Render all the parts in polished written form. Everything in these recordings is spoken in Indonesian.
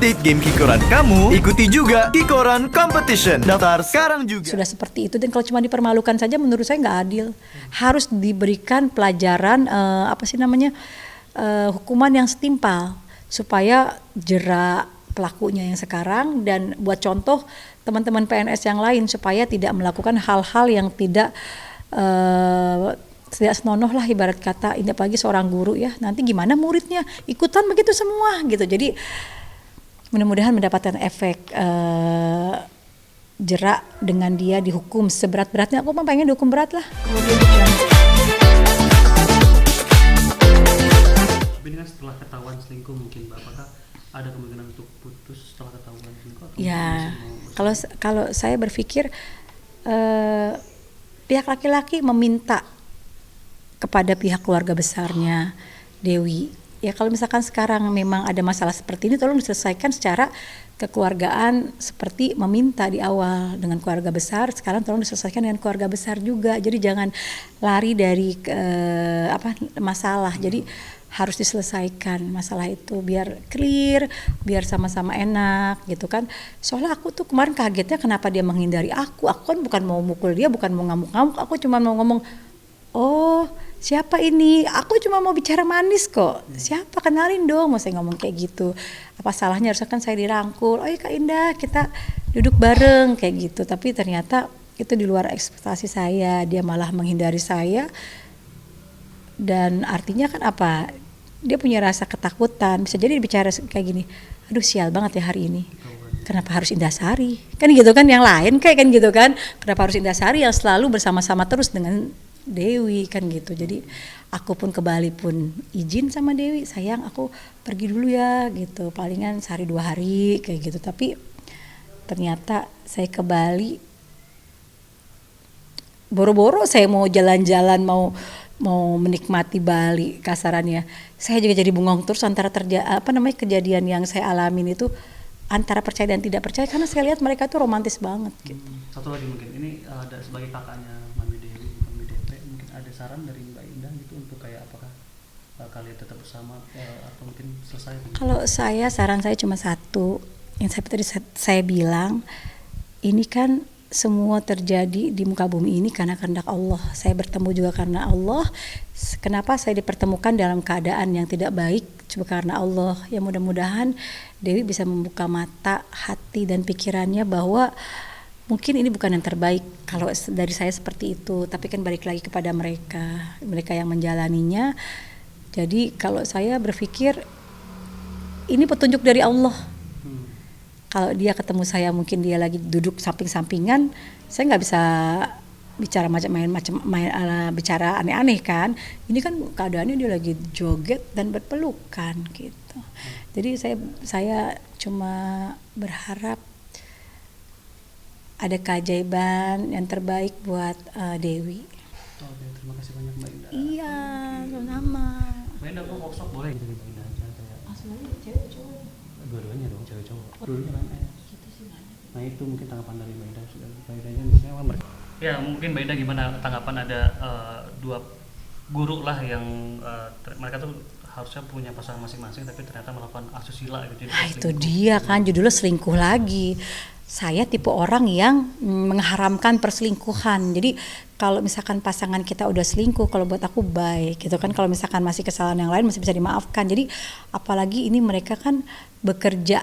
update game Kikoran kamu, ikuti juga Kikoran Competition. Daftar sekarang juga. Sudah seperti itu, dan kalau cuma dipermalukan saja menurut saya nggak adil. Harus diberikan pelajaran hukuman yang setimpal supaya jerak pelakunya yang sekarang, dan buat contoh teman-teman PNS yang lain supaya tidak melakukan hal-hal yang tidak senonoh lah, ibarat kata. Ini apalagi seorang guru ya, nanti gimana muridnya ikutan begitu semua gitu. Jadi mudah-mudahan mendapatkan efek jerak dengan dia dihukum seberat-beratnya. Aku mah pengen dihukum berat lah. Ini kan setelah ketahuan selingkuh mungkin Mbak, apakah ada kemungkinan untuk putus setelah ketahuan selingkuh? Ya, kalau saya berpikir pihak laki-laki meminta kepada pihak keluarga besarnya Dewi, ya kalau misalkan sekarang memang ada masalah seperti ini, tolong diselesaikan secara kekeluargaan seperti meminta di awal dengan keluarga besar. Sekarang tolong diselesaikan dengan keluarga besar juga. Jadi jangan lari dari masalah. Jadi harus diselesaikan masalah itu biar clear, biar sama-sama enak gitu kan. Soalnya aku tuh kemarin kagetnya kenapa dia menghindari aku. Aku kan bukan mau mukul dia, bukan mau ngamuk-ngamuk. Aku cuma mau ngomong, oh siapa ini? Aku cuma mau bicara manis kok. Siapa? Kenalin dong. Mau saya ngomong kayak gitu. Apa salahnya? Harusnya kan saya dirangkul. Oh iya Kak Indah, kita duduk bareng kayak gitu. Tapi ternyata itu di luar ekspektasi saya. Dia malah menghindari saya. Dan artinya kan apa? Dia punya rasa ketakutan. Bisa jadi bicara kayak gini. Aduh sial banget ya hari ini. Kenapa harus Indasari? Kan gitu kan, yang lain kayak kan gitu kan. Kenapa harus Indasari yang selalu bersama-sama terus dengan Dewi kan gitu. Jadi aku pun ke Bali pun izin sama Dewi, sayang aku pergi dulu ya gitu, palingan sehari 2 hari kayak gitu. Tapi ternyata saya ke Bali boro-boro, saya mau jalan-jalan, mau menikmati Bali kasarannya, saya juga jadi bengong terus antara kejadian yang saya alamin itu antara percaya dan tidak percaya, karena saya lihat mereka tuh romantis banget gitu. Satu lagi mungkin ini ada sebagai kakaknya Mami Dewi, Mami DP, mungkin ada saran dari Mbak Indah gitu untuk kayak apakah kalian tetap bersama atau mungkin selesai? Kalau saran saya cuma satu, yang tadi saya bilang, ini kan semua terjadi di muka bumi ini karena kehendak Allah. Saya bertemu juga karena Allah. Kenapa saya dipertemukan dalam keadaan yang tidak baik? Cuma karena Allah. Ya mudah-mudahan Dewi bisa membuka mata, hati dan pikirannya bahwa mungkin ini bukan yang terbaik kalau dari saya seperti itu. Tapi kan balik lagi kepada mereka yang menjalaninya. Jadi kalau saya berpikir ini petunjuk dari Allah. Kalau dia ketemu saya, mungkin dia lagi duduk samping-sampingan, saya nggak bisa bicara bicara aneh-aneh kan. Ini kan keadaannya dia lagi joget dan berpelukan gitu. Jadi saya cuma berharap ada keajaiban yang terbaik buat Dewi. Oke, terima kasih banyak Mbak Indah. Iya, sama. Mbak Indah, aku workshop boleh gitu Mbak Indah? Sebenarnya cewek cowok. Dua-duanya dong, cewek cowok. Dua-duanya kan? Gitu sih banyak. Nah itu mungkin tanggapan dari Mbak Indah. Mbak Indahnya misalnya mereka. Ya mungkin Mbak Indah gimana tanggapan ada 2 guru lah yang mereka tuh harusnya punya pasangan masing-masing tapi ternyata melakukan asusila gitu. Nah itu dia kan judulnya selingkuh lagi. Saya tipe orang yang mengharamkan perselingkuhan. Jadi kalau misalkan pasangan kita udah selingkuh, kalau buat aku baik gitu kan. Kalau misalkan masih kesalahan yang lain masih bisa dimaafkan. Jadi apalagi ini mereka kan bekerja,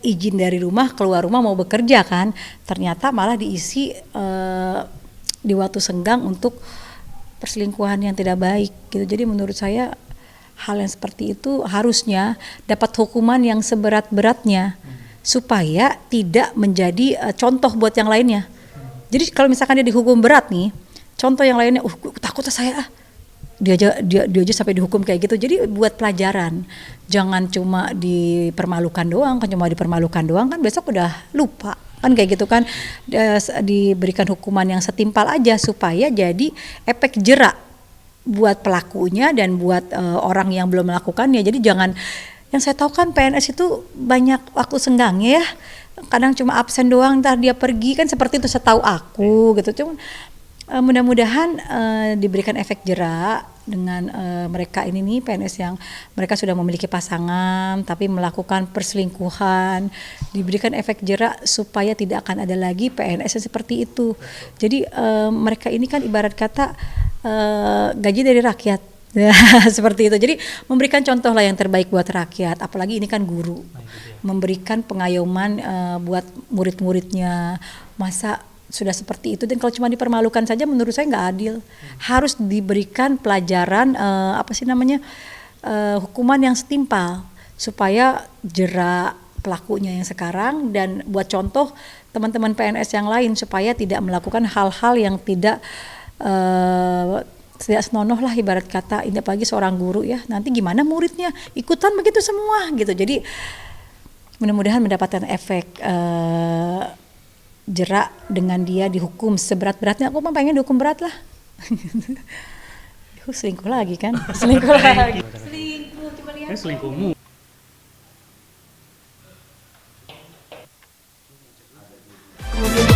izin dari rumah, keluar rumah mau bekerja kan. Ternyata malah diisi di waktu senggang untuk perselingkuhan yang tidak baik gitu. Jadi menurut saya hal yang seperti itu harusnya dapat hukuman yang seberat-beratnya supaya tidak menjadi contoh buat yang lainnya. Jadi kalau misalkan dia dihukum berat nih, contoh yang lainnya, takut saya dia aja sampai dihukum kayak gitu. Jadi buat pelajaran, jangan cuma dipermalukan doang. Kan cuma dipermalukan doang kan besok udah lupa kan kayak gitu kan. Diberikan hukuman yang setimpal aja supaya jadi efek jerak buat pelakunya dan buat orang yang belum melakukannya. Jadi jangan, yang saya tahu kan PNS itu banyak waktu senggangnya ya, kadang cuma absen doang, ntar dia pergi kan, seperti itu setahu aku gitu. Cuma Mudah-mudahan diberikan efek jera dengan mereka ini nih PNS yang mereka sudah memiliki pasangan tapi melakukan perselingkuhan, diberikan efek jera supaya tidak akan ada lagi PNS yang seperti itu. Jadi mereka ini kan ibarat kata gaji dari rakyat. Seperti itu. Jadi memberikan contoh lah yang terbaik buat rakyat, apalagi ini kan guru. Memberikan pengayoman buat murid-muridnya. Masa sudah seperti itu, dan kalau cuma dipermalukan saja menurut saya nggak adil. Harus diberikan pelajaran hukuman yang setimpal supaya jera pelakunya yang sekarang, dan buat contoh teman-teman PNS yang lain supaya tidak melakukan hal-hal yang tidak senonoh lah ibarat kata. Ini apalagi seorang guru ya, nanti gimana muridnya ikutan begitu semua gitu. Jadi mudah-mudahan mendapatkan efek jerak dengan dia dihukum seberat-beratnya. Aku mah pengen dihukum berat lah. Selingkuh lagi kan? Selingkuh lagi. Selingkuh, coba lihat. Selingkuhmu. Kemudian